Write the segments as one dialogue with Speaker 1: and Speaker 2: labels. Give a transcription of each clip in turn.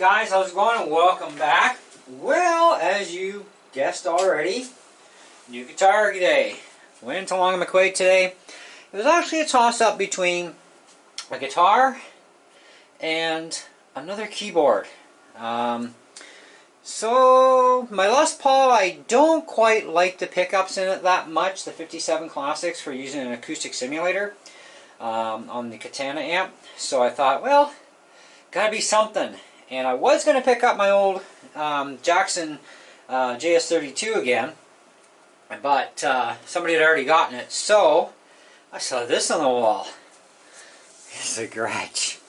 Speaker 1: guys, how's it going? And welcome back. Well, as you guessed already, new guitar day. Went to Long McQuaid today. It was actually a toss-up between a guitar and another keyboard. So my Les Paul, I don't quite like the pickups in it that much, the 57 Classics, for using an acoustic simulator on the Katana amp. So I thought, well, gotta be something. And I was going to pick up my old Jackson JS32 again, but somebody had already gotten it, so I saw this on the wall. It's a Gretsch.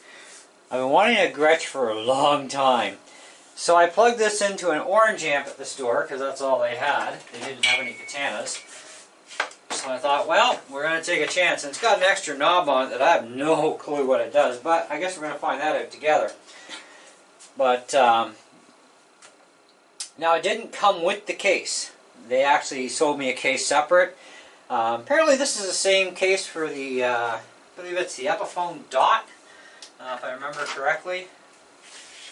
Speaker 1: I've been wanting a Gretsch for a long time. So I plugged this into an orange amp at the store, because that's all they had. They didn't have any Katanas. So I thought, well, we're going to take a chance. And it's got an extra knob on it that I have no clue what it does, but I guess we're going to find that out together. But now it didn't come with the case. They actually sold me a case separate. Apparently this is the same case for the, I believe it's the Epiphone Dot, if I remember correctly.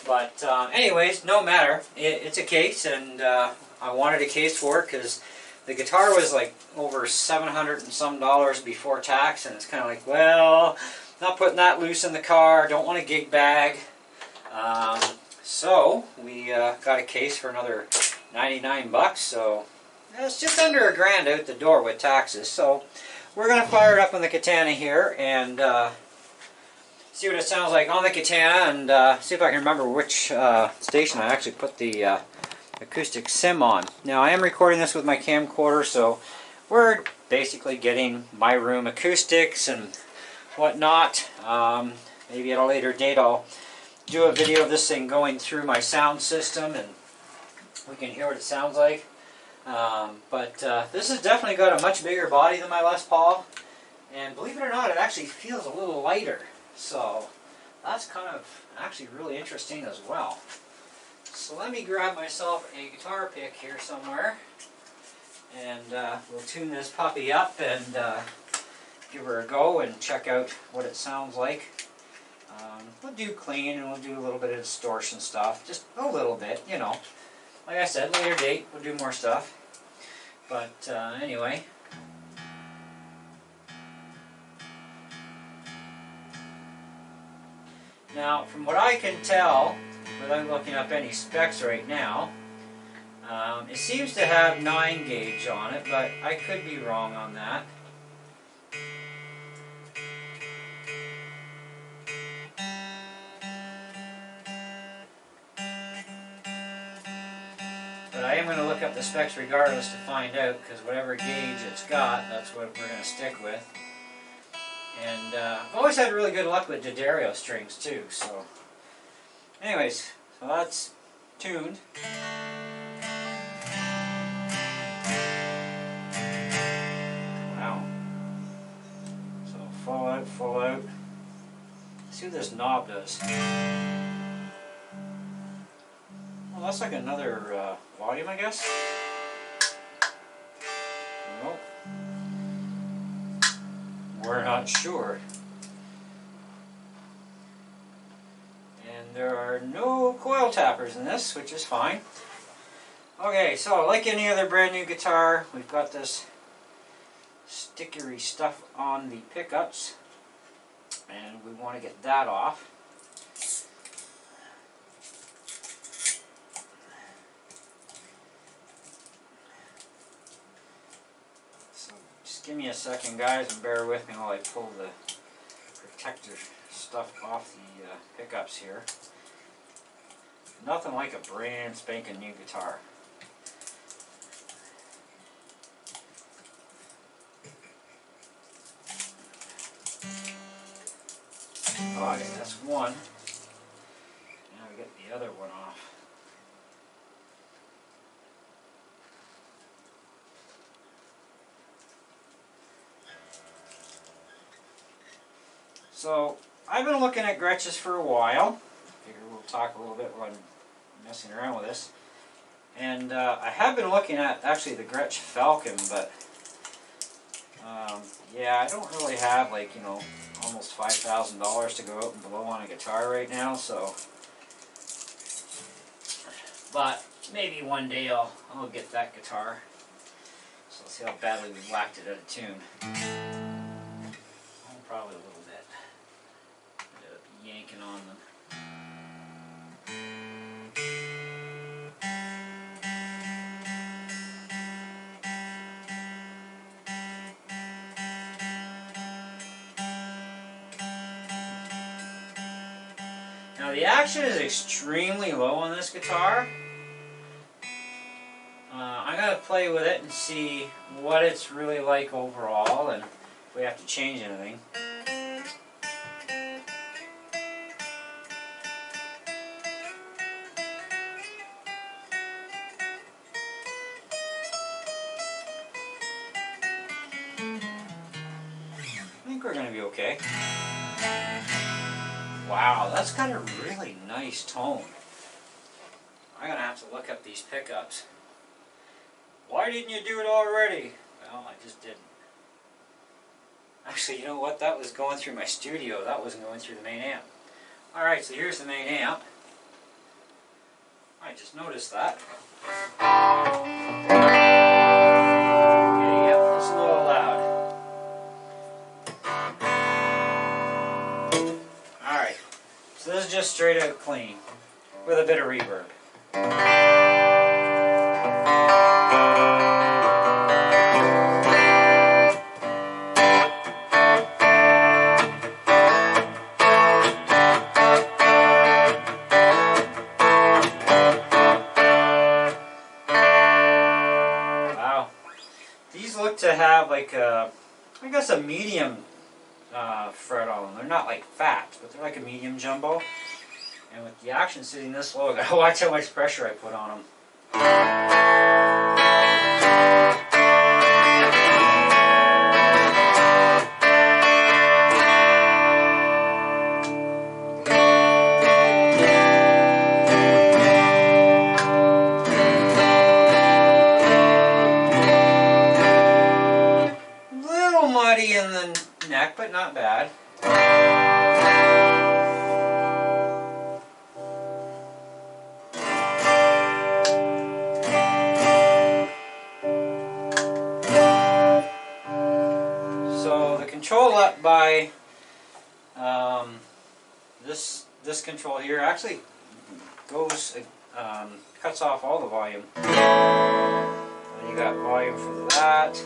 Speaker 1: But anyways, no matter. It's a case, and I wanted a case for it because the guitar was like over $700 and some before tax, and it's kind of like, well, not putting that loose in the car, don't want a gig bag. So we got a case for another 99 bucks, so it's just under a grand out the door with taxes. So we're going to fire it up on the Katana here and see what it sounds like on the Katana, and see if I can remember which station I actually put the acoustic sim on. Now I am recording this with my camcorder, so we're basically getting my room acoustics and whatnot. Maybe at a later date I'll do a video of this thing going through my sound system and we can hear what it sounds like. But this has definitely got a much bigger body than my Les Paul, and believe it or not, it actually feels a little lighter. So that's kind of actually really interesting as well. So let me grab myself a guitar pick here somewhere, and we'll tune this puppy up and give her a go and check out what it sounds like. We'll do clean and we'll do a little bit of distortion stuff, just a little bit, you know. Like I said, later date, we'll do more stuff. But anyway. Now, from what I can tell, without looking up any specs right now, it seems to have 9 gauge on it, but I could be wrong on that. But I am going to look up the specs regardless to find out, because whatever gauge it's got, that's what we're going to stick with. And I've always had really good luck with D'Addario strings too, so anyways, so that's tuned. Wow. So full out, full out. Let's see what this knob does. Well, that's like another volume, I guess. Nope. We're not sure. And there are no coil tappers in this, which is fine. Okay, so like any other brand new guitar, we've got this stickery stuff on the pickups, and we want to get that off. Give me a second, guys, and bear with me while I pull the protector stuff off the pickups here. Nothing like a brand spanking new guitar. Okay, that's one. Now we get the other one off. So, I've been looking at Gretsches for a while. Figure we'll talk a little bit while I'm messing around with this. And I have been looking at actually the Gretsch Falcon, but yeah, I don't really have, like, you know, almost $5,000 to go out and blow on a guitar right now, so but maybe one day I'll get that guitar. So let's see how badly we whacked it out of tune. Oh, probably a little bit. Ended up yanking on them. Now the action is extremely low on this guitar. I gotta play with it and see what it's really like overall, and if we have to change anything. I think we're gonna be okay. Wow, that's got a really nice tone. I'm gonna have to look up these pickups. Why didn't you do it already? Well, I just didn't. Actually, you know what? That was going through my studio. That wasn't going through the main amp. Alright, so here's the main amp. I just noticed that. Okay, yep, that's a little loud. Alright, so this is just straight out clean with a bit of reverb. To have like a, I guess a medium fret on them. They're not like fat, but they're like a medium jumbo. And with the action sitting this low, I gotta watch how much pressure I put on them. Muddy in the neck, but not bad. So the control up by this control here actually goes cuts off all the volume. And you got volume for that.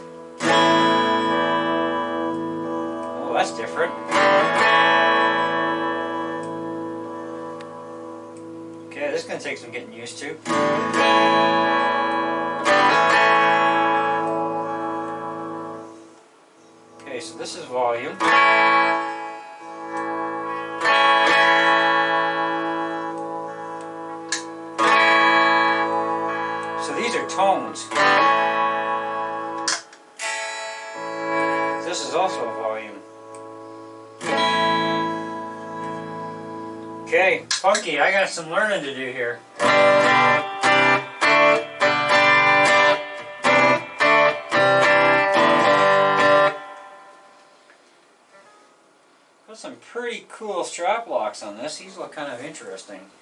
Speaker 1: Oh, that's different. Okay, this is going to take some getting used to. Okay, so this is volume. So these are tones. This is also a volume. Okay, funky, I got some learning to do here. Got some pretty cool strap locks on this. These look kind of interesting.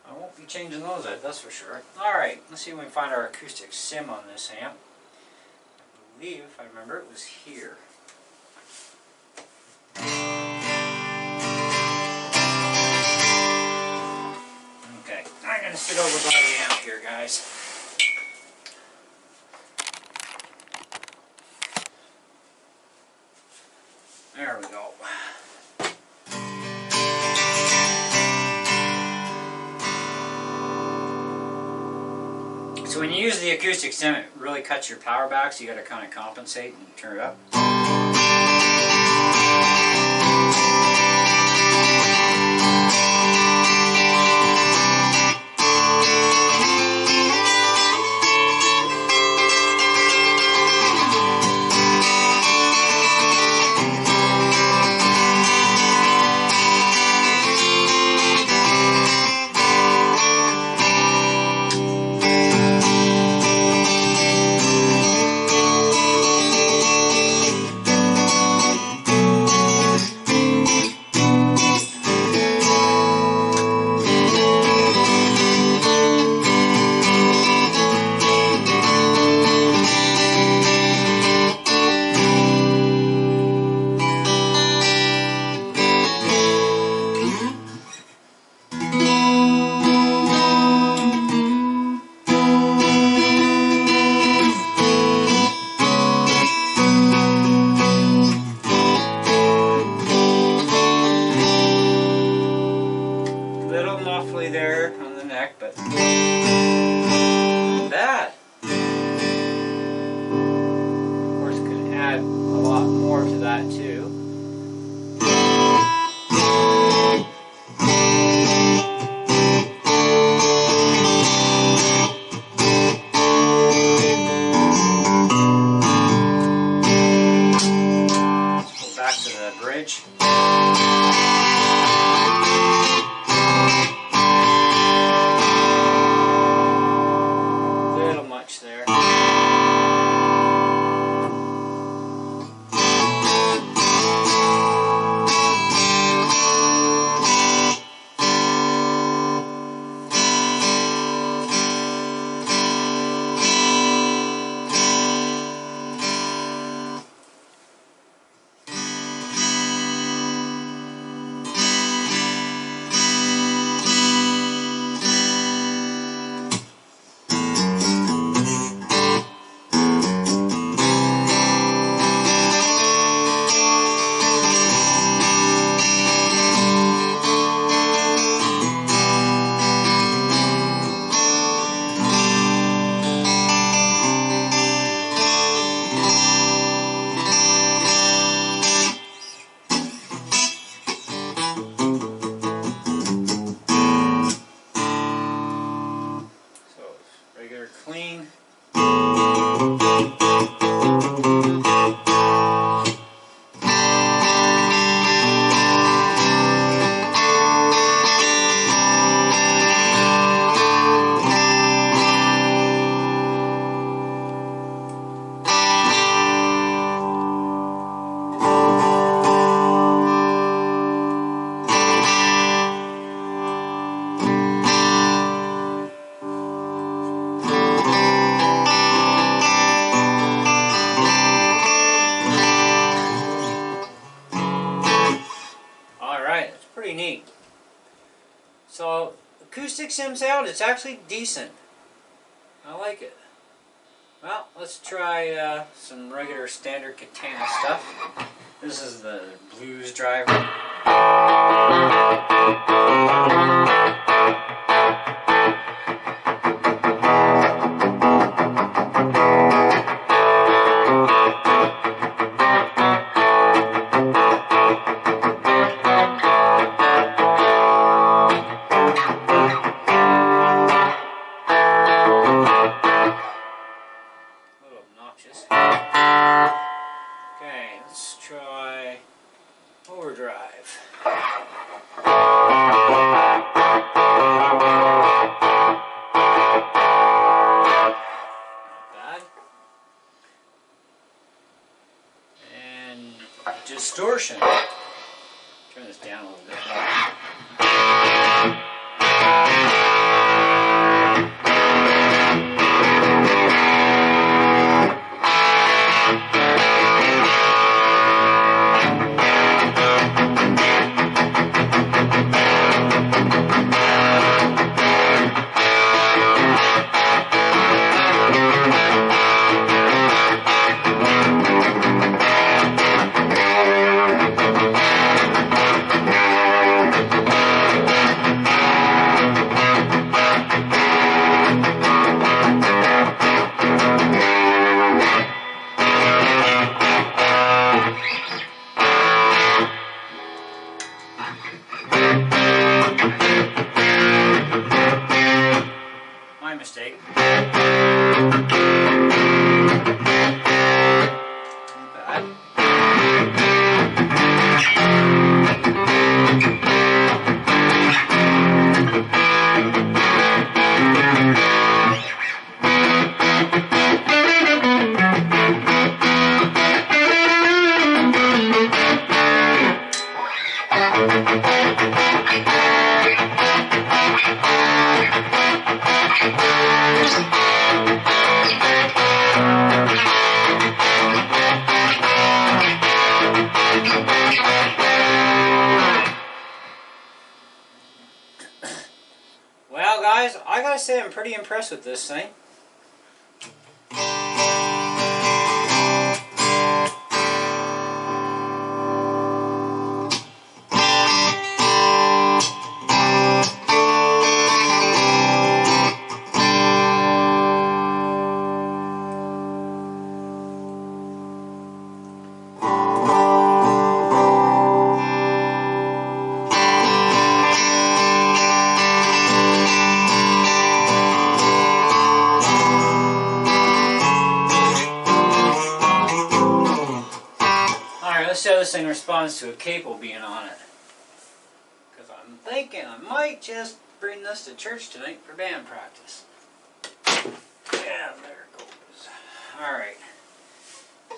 Speaker 1: I won't be changing those out, that's for sure. Alright, let's see if we can find our acoustic sim on this amp. I believe, if I remember, it was here. Okay, I'm going to sit over by the amp here, guys. There we go. So when you use the acoustic sim, it really cuts your power back, so you got to kind of compensate and turn it up. that too. Let's go back to the bridge. A little much there. Clean. Pretty neat. So acoustic sim sound, it's actually decent. I like it. Well, let's try some regular standard katana stuff. This is the blues driver. Okay, let's try overdrive. Not bad. And distortion. Turn this down a little bit more. My mistake. Not bad. Well guys, I gotta say I'm pretty impressed with this thing. see how this thing responds to a capo being on it. Because I'm thinking I might just bring this to church tonight for band practice. Yeah, there it goes. Alright.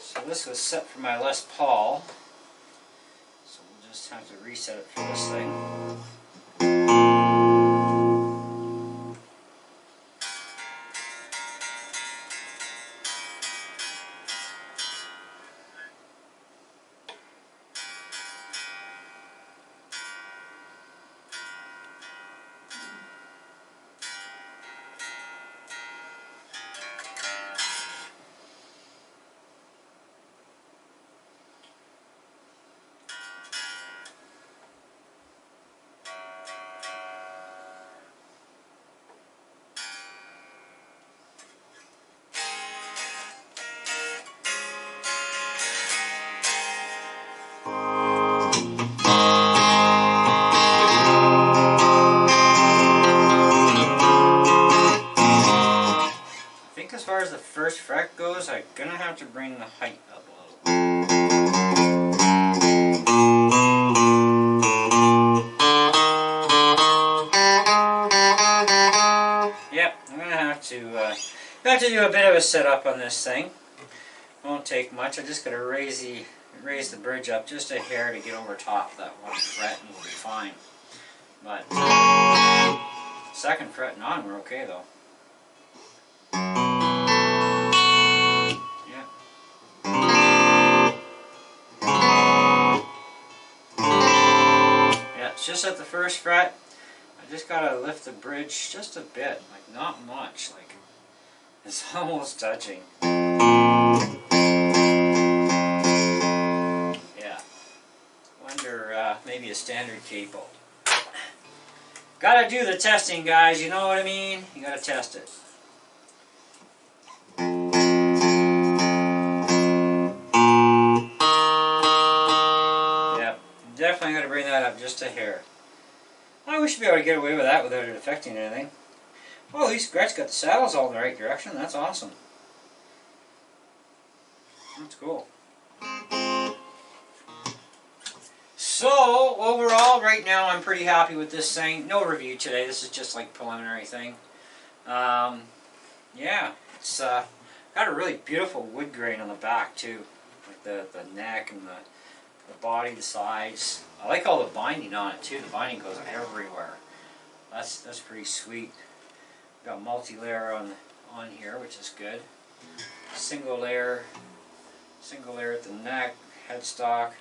Speaker 1: So this was set for my Les Paul. So we'll just have to reset it for this thing. As far as the first fret goes, I'm gonna have to bring the height up a little. Yep, I'm gonna have to do a bit of a setup on this thing. Won't take much. I just gotta raise the bridge up just a hair to get over top that one fret, and we'll be fine. But second fret and on, we're okay though. Just at the first fret, I just gotta lift the bridge just a bit, like not much, like it's almost touching. Yeah, wonder maybe a standard capo. Gotta do the testing, guys, you know what I mean? You gotta test it. Definitely got to bring that up just a hair. Oh, we should be able to get away with that without it affecting anything. Oh, at least Gretsch got the saddles all in the right direction. That's awesome. That's cool. So, overall, right now I'm pretty happy with this thing. No review today. This is just like preliminary thing. Yeah, it's got a really beautiful wood grain on the back too. Like the neck and the body, the sides. I like all the binding on it too. The binding goes everywhere. That's pretty sweet. Got multi-layer on here, which is good. Single layer at the neck, headstock,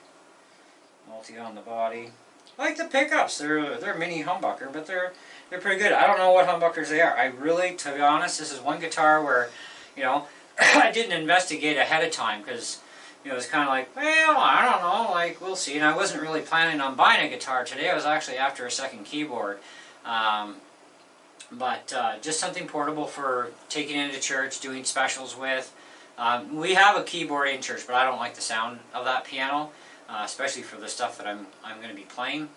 Speaker 1: multi on the body. I like the pickups. They're mini humbucker, but they're pretty good. I don't know what humbuckers they are. I really, to be honest, this is one guitar where, you know, I didn't investigate ahead of time because, you know, it's kind of like, well, I don't know, like, we'll see. And I wasn't really planning on buying a guitar today. I was actually after a second keyboard. But just something portable for taking into church, doing specials with. We have a keyboard in church, but I don't like the sound of that piano, especially for the stuff that I'm going to be playing.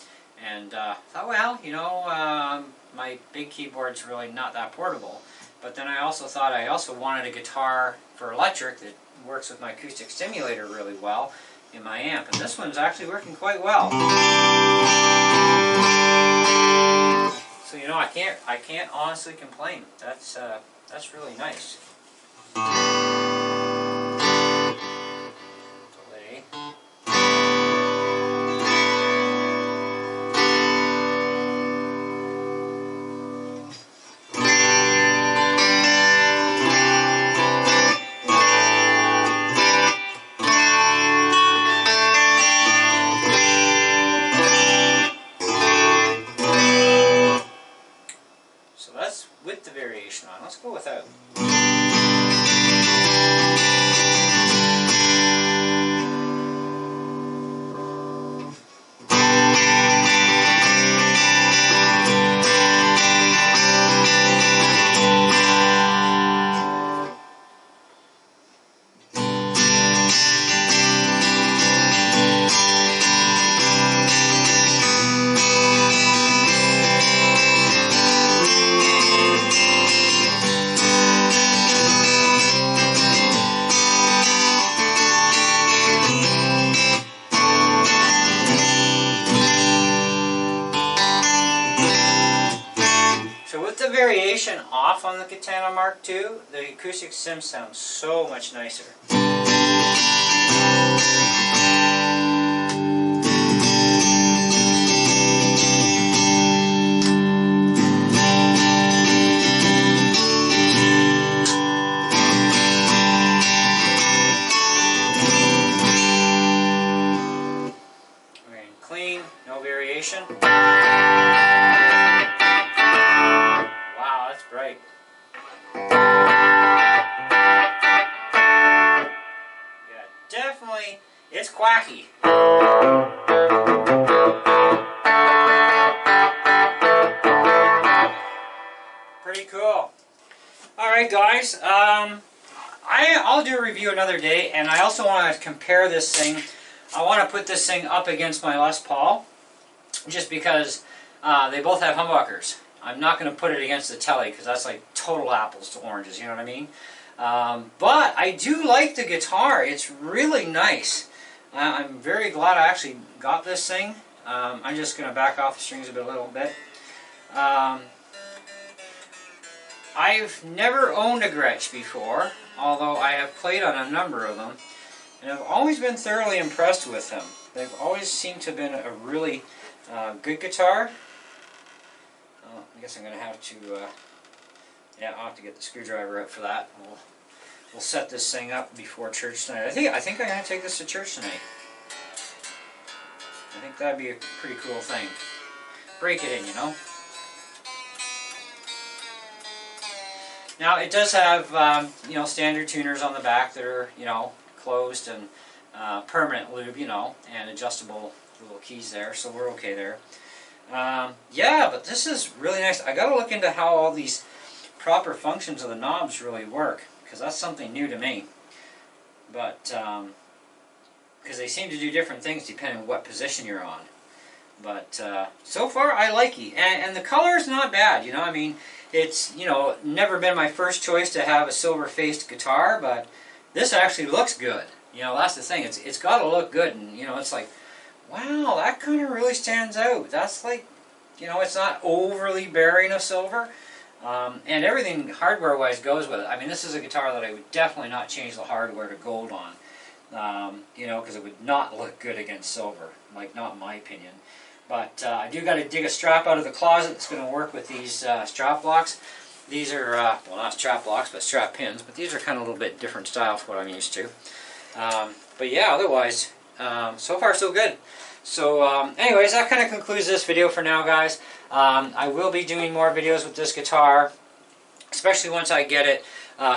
Speaker 1: And thought, well, you know, my big keyboard's really not that portable. But then I also thought I also wanted a guitar for electric that works with my acoustic stimulator really well in my amp, and this one's actually working quite well. So you know, I can't honestly complain. That's really nice. Delay. So that's with the variation on. Let's go without. variation off on the Katana Mark II, the acoustic sim sounds so much nicer. Clean, no variation. Wow, that's bright. Yeah, definitely, it's quacky. Pretty cool. Alright guys, I'll do a review another day, and I also want to compare this thing. I want to put this thing up against my Les Paul, just because they both have humbuckers. I'm not going to put it against the Tele, because that's like total apples to oranges, you know what I mean? But I do like the guitar. It's really nice. I'm very glad I actually got this thing. I'm just going to back off the strings a little bit. I've never owned a Gretsch before, although I have played on a number of them. And I've always been thoroughly impressed with them. They've always seemed to have been a really good guitar. I guess I'm going to have to, yeah, I'll have to get the screwdriver out for that. We'll set this thing up before church tonight. I think I'm going to take this to church tonight. I think that'd be a pretty cool thing. Break it in, you know. Now it does have, you know, standard tuners on the back that are, you know, closed and permanent lube, you know, and adjustable little keys there, so we're okay there. Yeah, but this is really nice. I gotta look into how all these proper functions of the knobs really work, because that's something new to me. But because they seem to do different things depending on what position you're on. But so far I like it, and the color is not bad. You know, I mean, it's, you know, never been my first choice to have a silver-faced guitar, but this actually looks good. You know, that's the thing. It's got to look good, and you know, it's like, wow, that kind of really stands out. That's like, you know, it's not overly bearing of silver, and everything hardware-wise goes with it. I mean, this is a guitar that I would definitely not change the hardware to gold on, you know, because it would not look good against silver, like, not in my opinion. But I do got to dig a strap out of the closet that's going to work with these strap blocks. These are, well, not strap blocks, but strap pins, but these are kind of a little bit different style from what I'm used to. But yeah, otherwise, so far so good. So anyways, that kind of concludes this video for now, guys. I will be doing more videos with this guitar, especially once I get it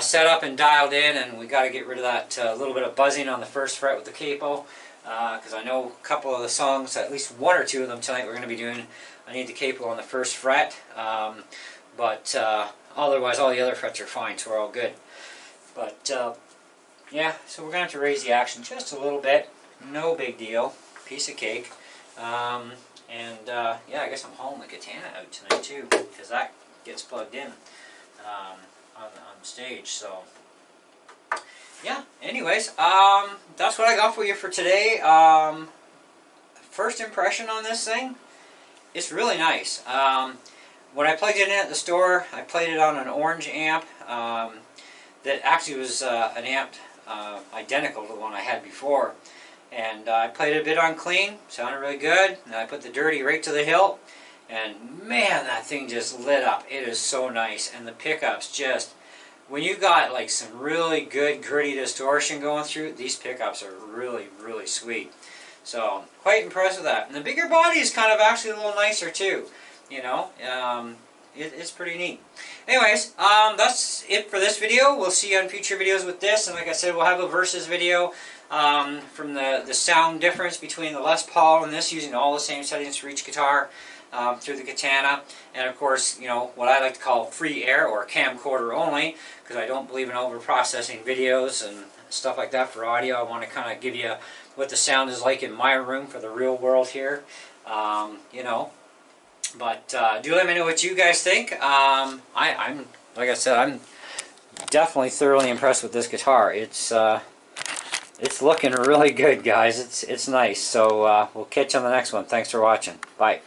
Speaker 1: set up and dialed in, and we got to get rid of that little bit of buzzing on the first fret with the capo, because I know a couple of the songs, at least one or two of them tonight, we're going to be doing. I need the capo on the first fret, but otherwise all the other frets are fine, so we're all good. But yeah, so we're going to have to raise the action just a little bit. No big deal. Piece of cake. Yeah, I guess I'm hauling the Katana out tonight too, because that gets plugged in on the stage. So yeah, anyways, that's what I got for you for today. First impression on this thing, it's really nice. When I plugged it in at the store, I played it on an orange amp that actually was an amp identical to the one I had before. And I played it a bit on clean, sounded really good. And I put the dirty right to the hilt, and man, that thing just lit up. It is so nice, and the pickups just, when you got like some really good gritty distortion going through, these pickups are really, really sweet. So quite impressed with that. And the bigger body is kind of actually a little nicer too. You know, it's pretty neat. Anyways, that's it for this video. We'll see you on future videos with this, and like I said, we'll have a versus video from the sound difference between the Les Paul and this, using all the same settings for each guitar through the Katana, and of course, you know, what I like to call free air or camcorder only, because I don't believe in over processing videos and stuff like that for audio. I want to kind of give you what the sound is like in my room for the real world here, you know. But do let me know what you guys think. I'm like I said, I'm definitely thoroughly impressed with this guitar. It's looking really good, guys. It's nice. So we'll catch you on the next one. Thanks for watching. Bye.